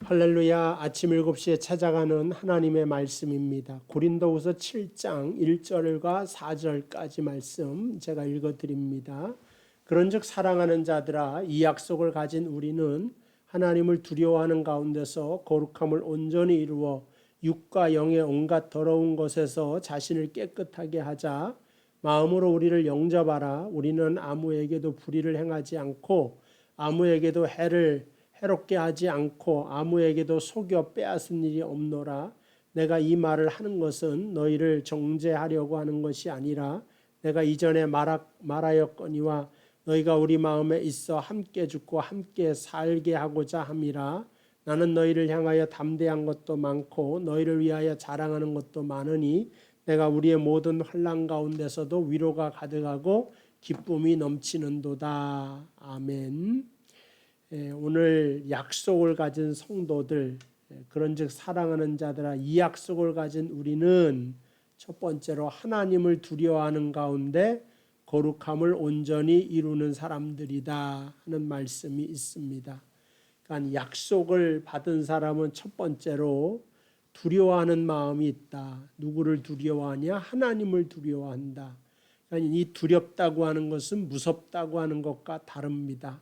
할렐루야. 아침 7시에 찾아가는 하나님의 말씀입니다. 고린도후서 7장 1절과 4절까지 말씀 제가 읽어드립니다. 그런즉 사랑하는 자들아, 이 약속을 가진 우리는 하나님을 두려워하는 가운데서 거룩함을 온전히 이루어 육과 영의 온갖 더러운 것에서 자신을 깨끗하게 하자. 마음으로 우리를 영접하라. 우리는 아무에게도 불의를 행하지 않고 아무에게도 해롭게 하지 않고 아무에게도 속여 빼앗은 일이 없노라. 내가 이 말을 하는 것은 너희를 정죄하려고 하는 것이 아니라 내가 이전에 말하였거니와 너희가 우리 마음에 있어 함께 죽고 함께 살게 하고자 함이라. 나는 너희를 향하여 담대한 것도 많고 너희를 위하여 자랑하는 것도 많으니 내가 우리의 모든 환난 가운데서도 위로가 가득하고 기쁨이 넘치는도다. 아멘. 오늘 약속을 가진 성도들, 그런즉 사랑하는 자들아, 이 약속을 가진 우리는 첫 번째로 하나님을 두려워하는 가운데 거룩함을 온전히 이루는 사람들이다 하는 말씀이 있습니다. 그러니까 약속을 받은 사람은 첫 번째로 두려워하는 마음이 있다. 누구를 두려워하냐? 하나님을 두려워한다. 그러니까 이 두렵다고 하는 것은 무섭다고 하는 것과 다릅니다.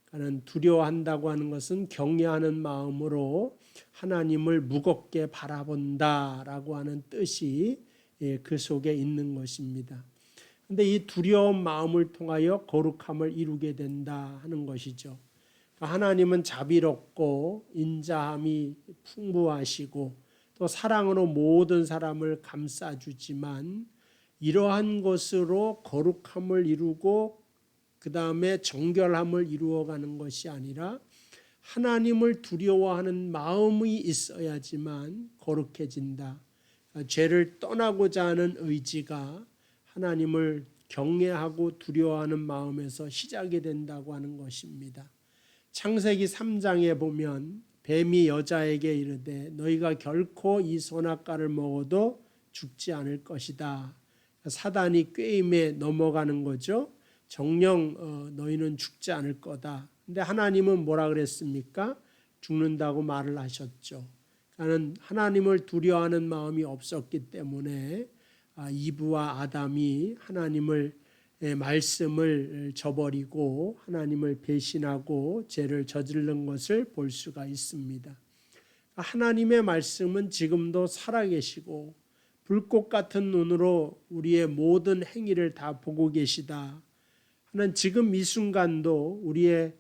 그러니까 두려워한다고 하는 것은 경외하는 마음으로 하나님을 무겁게 바라본다라고 하는 뜻이 그 속에 있는 것입니다. 그런데 이 두려운 마음을 통하여 거룩함을 이루게 된다 하는 것이죠. 하나님은 자비롭고 인자함이 풍부하시고 또 사랑으로 모든 사람을 감싸주지만 이러한 것으로 거룩함을 이루고 그 다음에 정결함을 이루어가는 것이 아니라 하나님을 두려워하는 마음이 있어야지만 거룩해진다. 죄를 떠나고자 하는 의지가 하나님을 경외하고 두려워하는 마음에서 시작이 된다고 하는 것입니다. 창세기 3장에 보면 뱀이 여자에게 이르되 너희가 결코 이 선악과를 먹어도 죽지 않을 것이다. 사단이 꾀임에 넘어가는 거죠. 정녕 너희는 죽지 않을 거다. 근데 하나님은 뭐라 그랬습니까? 죽는다고 말을 하셨죠. 그러니까 하나님을 두려워하는 마음이 없었기 때문에 이브와 아담이 하나님의 말씀을 저버리고 하나님을 배신하고 죄를 저지른 것을 볼 수가 있습니다. 하나님의 말씀은 지금도 살아계시고 불꽃 같은 눈으로 우리의 모든 행위를 다 보고 계시다. 하나님 지금 이 순간도 우리의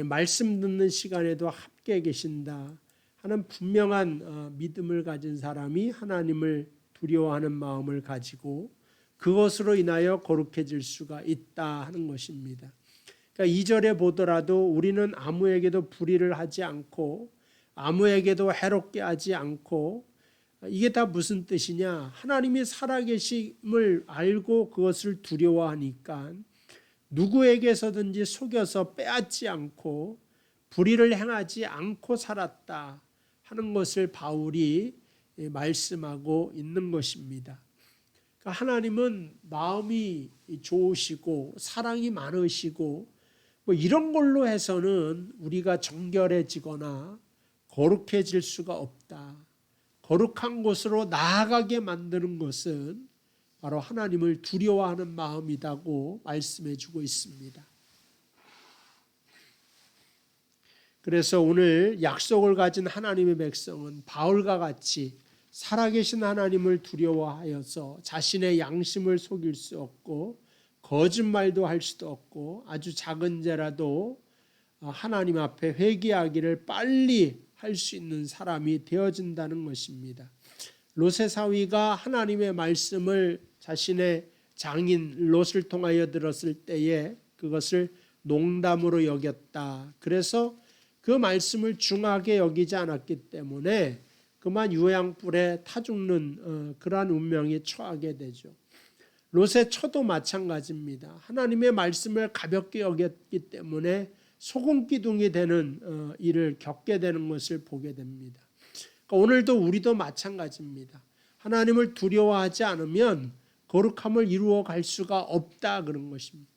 말씀 듣는 시간에도 함께 계신다 하는 분명한 믿음을 가진 사람이 하나님을 두려워하는 마음을 가지고 그것으로 인하여 거룩해질 수가 있다 하는 것입니다. 그러니까 2절에 보더라도 우리는 아무에게도 불의를 하지 않고 아무에게도 해롭게 하지 않고, 이게 다 무슨 뜻이냐? 하나님이 살아계심을 알고 그것을 두려워하니까 누구에게서든지 속여서 빼앗지 않고 불의를 행하지 않고 살았다 하는 것을 바울이 말씀하고 있는 것입니다. 그러니까 하나님은 마음이 좋으시고 사랑이 많으시고 이런 걸로 해서는 우리가 정결해지거나 거룩해질 수가 없다. 거룩한 곳으로 나아가게 만드는 것은 바로 하나님을 두려워하는 마음이라고 말씀해 주고 있습니다. 그래서 오늘 약속을 가진 하나님의 백성은 바울과 같이 살아계신 하나님을 두려워하여서 자신의 양심을 속일 수 없고 거짓말도 할 수도 없고 아주 작은 죄라도 하나님 앞에 회개하기를 빨리 할 수 있는 사람이 되어진다는 것입니다. 롯의 사위가 하나님의 말씀을 자신의 장인 롯을 통하여 들었을 때에 그것을 농담으로 여겼다. 그래서 그 말씀을 중하게 여기지 않았기 때문에 그만 유양불에 타 죽는 그러한 운명에 처하게 되죠. 롯의 처도 마찬가지입니다. 하나님의 말씀을 가볍게 여겼기 때문에 소금기둥이 되는 일을 겪게 되는 것을 보게 됩니다. 그러니까 오늘도 우리도 마찬가지입니다. 하나님을 두려워하지 않으면 거룩함을 이루어 갈 수가 없다 그런 것입니다.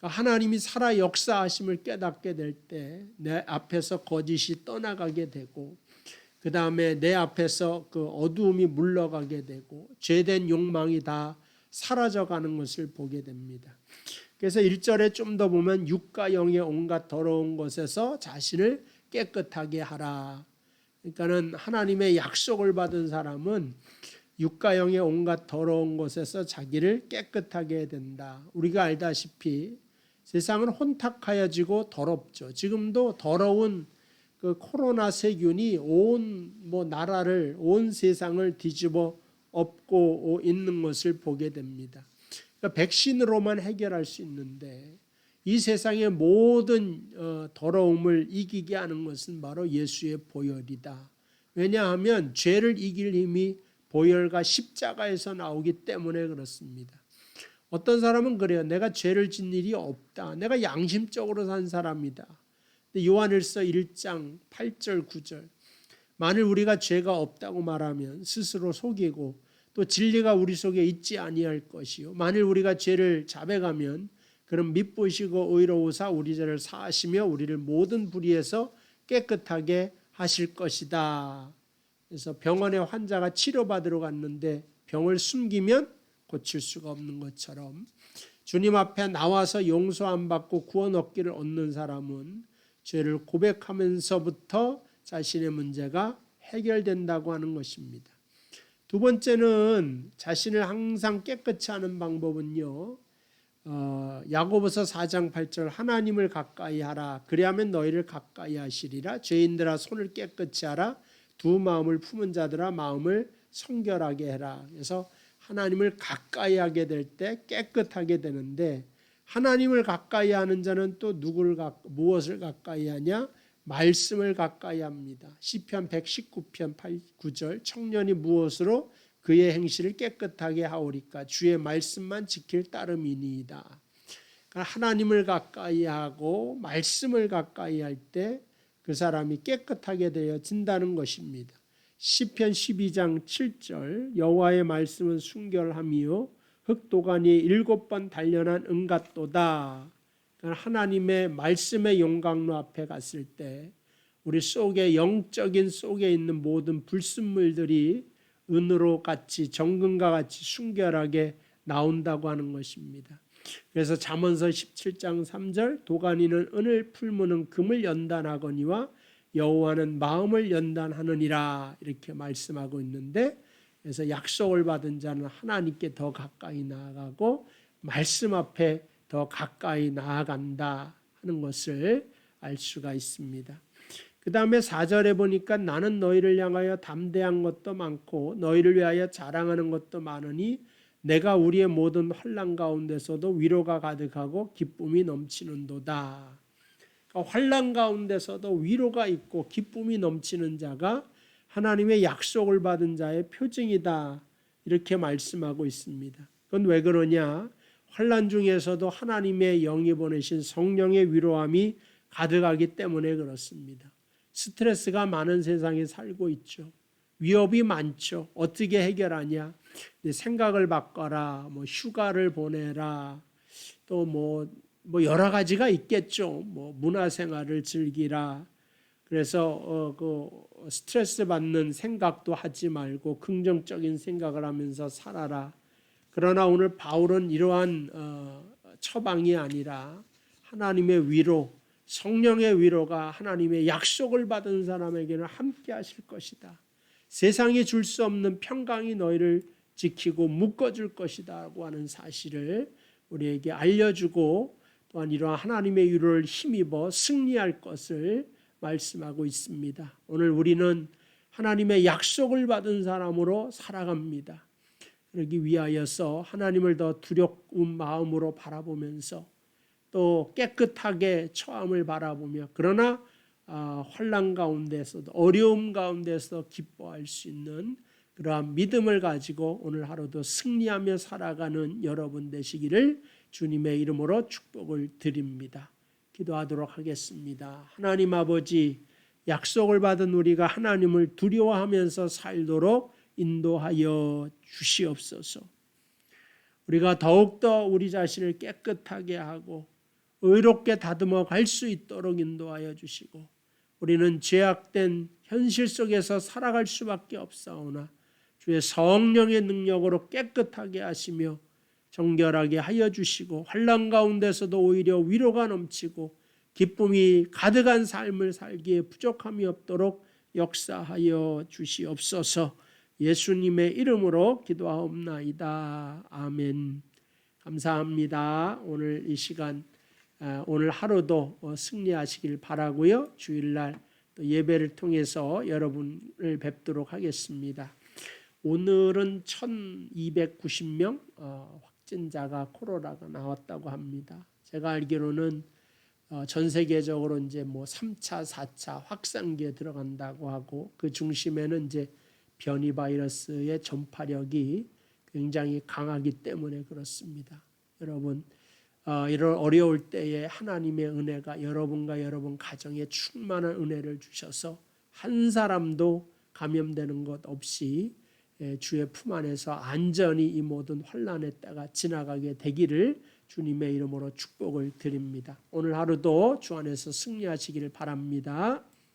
하나님이 살아 역사하심을 깨닫게 될 때 내 앞에서 거짓이 떠나가게 되고, 그 다음에 내 앞에서 그 어두움이 물러가게 되고 죄된 욕망이 다 사라져가는 것을 보게 됩니다. 그래서 1절에 좀 더 보면 육과 영의 온갖 더러운 것에서 자신을 깨끗하게 하라. 그러니까는 하나님의 약속을 받은 사람은 육과 영의 온갖 더러운 것에서 자기를 깨끗하게 해야 된다. 우리가 알다시피 세상은 혼탁하여지고 더럽죠. 지금도 더러운 그 코로나 세균이 온 나라를, 온 세상을 뒤집어 엎고 있는 것을 보게 됩니다. 그러니까 백신으로만 해결할 수 있는데 이 세상의 모든 더러움을 이기게 하는 것은 바로 예수의 보혈이다. 왜냐하면 죄를 이길 힘이 보혈과 십자가에서 나오기 때문에 그렇습니다. 어떤 사람은 그래요. 내가 죄를 짓는 일이 없다. 내가 양심적으로 산 사람이다. 요한일서 1장 8절 9절, 만일 우리가 죄가 없다고 말하면 스스로 속이고 또 진리가 우리 속에 있지 아니할 것이요, 만일 우리가 죄를 자백하면 그럼 미쁘시고 의로우사 우리 죄를 사하시며 우리를 모든 불의에서 깨끗하게 하실 것이다. 그래서 병원에 환자가 치료받으러 갔는데 병을 숨기면 고칠 수가 없는 것처럼 주님 앞에 나와서 용서 안 받고 구원 얻기를 얻는 사람은 죄를 고백하면서부터 자신의 문제가 해결된다고 하는 것입니다. 두 번째는 자신을 항상 깨끗이 하는 방법은요, 야고보서 4장 8절, 하나님을 가까이 하라. 그리하면 너희를 가까이 하시리라. 죄인들아 손을 깨끗이 하라. 두 마음을 품은 자들아 마음을 성결하게 해라. 그래서 하나님을 가까이 하게 될 때 깨끗하게 되는데, 하나님을 가까이 하는 자는 또 무엇을 가까이 하냐? 말씀을 가까이 합니다. 시편 119편 9절, 청년이 무엇으로 그의 행실을 깨끗하게 하오리까? 주의 말씀만 지킬 따름이니이다. 하나님을 가까이 하고 말씀을 가까이 할 때 그 사람이 깨끗하게 되어진다는 것입니다. 시편 12장 7절, 여호와의 말씀은 순결함이요 흙도가니 7번 단련한 은같도다. 하나님의 말씀의 용광로 앞에 갔을 때 우리 속에, 영적인 속에 있는 모든 불순물들이 은으로 같이, 정금과 같이 순결하게 나온다고 하는 것입니다. 그래서 잠언서 17장 3절, 도가니는 은을 풀무는 금을 연단하거니와 여호와는 마음을 연단하느니라, 이렇게 말씀하고 있는데, 그래서 약속을 받은 자는 하나님께 더 가까이 나아가고 말씀 앞에 더 가까이 나아간다 하는 것을 알 수가 있습니다. 그 다음에 4절에 보니까 나는 너희를 향하여 담대한 것도 많고 너희를 위하여 자랑하는 것도 많으니 내가 우리의 모든 환난 가운데서도 위로가 가득하고 기쁨이 넘치는도다. 그러니까 환난 가운데서도 위로가 있고 기쁨이 넘치는 자가 하나님의 약속을 받은 자의 표징이다, 이렇게 말씀하고 있습니다. 그건 왜 그러냐? 환난 중에서도 하나님의 영이 보내신 성령의 위로함이 가득하기 때문에 그렇습니다. 스트레스가 많은 세상에 살고 있죠. 위협이 많죠. 어떻게 해결하냐? 생각을 바꿔라, 휴가를 보내라, 또 여러 가지가 있겠죠. 문화생활을 즐기라. 그래서 그 스트레스 받는 생각도 하지 말고 긍정적인 생각을 하면서 살아라. 그러나 오늘 바울은 이러한 처방이 아니라 하나님의 위로, 성령의 위로가 하나님의 약속을 받은 사람에게는 함께 하실 것이다. 세상이 줄 수 없는 평강이 너희를 지키고 묶어줄 것이다라고 하는 사실을 우리에게 알려주고, 또한 이러한 하나님의 위로를 힘입어 승리할 것을 말씀하고 있습니다. 오늘 우리는 하나님의 약속을 받은 사람으로 살아갑니다. 그러기 위하여서 하나님을 더 두려운 마음으로 바라보면서 또 깨끗하게 처함을 바라보며, 그러나 환난 가운데서도, 어려움 가운데서 기뻐할 수 있는 그러한 믿음을 가지고 오늘 하루도 승리하며 살아가는 여러분 되시기를 주님의 이름으로 축복을 드립니다. 기도하도록 하겠습니다. 하나님 아버지, 약속을 받은 우리가 하나님을 두려워하면서 살도록 인도하여 주시옵소서. 우리가 더욱더 우리 자신을 깨끗하게 하고 의롭게 다듬어 갈 수 있도록 인도하여 주시고 우리는 죄악된 현실 속에서 살아갈 수밖에 없사오나 주의 성령의 능력으로 깨끗하게 하시며 정결하게 하여 주시고 환난 가운데서도 오히려 위로가 넘치고 기쁨이 가득한 삶을 살기에 부족함이 없도록 역사하여 주시옵소서. 예수님의 이름으로 기도하옵나이다. 아멘. 감사합니다. 오늘 이 시간 오늘 하루도 승리하시길 바라고요. 주일날 또 예배를 통해서 여러분을 뵙도록 하겠습니다. 오늘은 1290명 확진자가 코로나가 나왔다고 합니다. 제가 알기로는 전 세계적으로 이제 뭐 3차, 4차 확산기에 들어간다고 하고 그 중심에는 이제 변이 바이러스의 전파력이 굉장히 강하기 때문에 그렇습니다. 여러분 이런 어려울 때에 하나님의 은혜가 여러분과 여러분 가정에 충만한 은혜를 주셔서 한 사람도 감염되는 것 없이 주의 품 안에서 안전히 이 모든 환난의 때가 지나가게 되기를 주님의 이름으로 축복을 드립니다. 오늘 하루도 주 안에서 승리하시기를 바랍니다.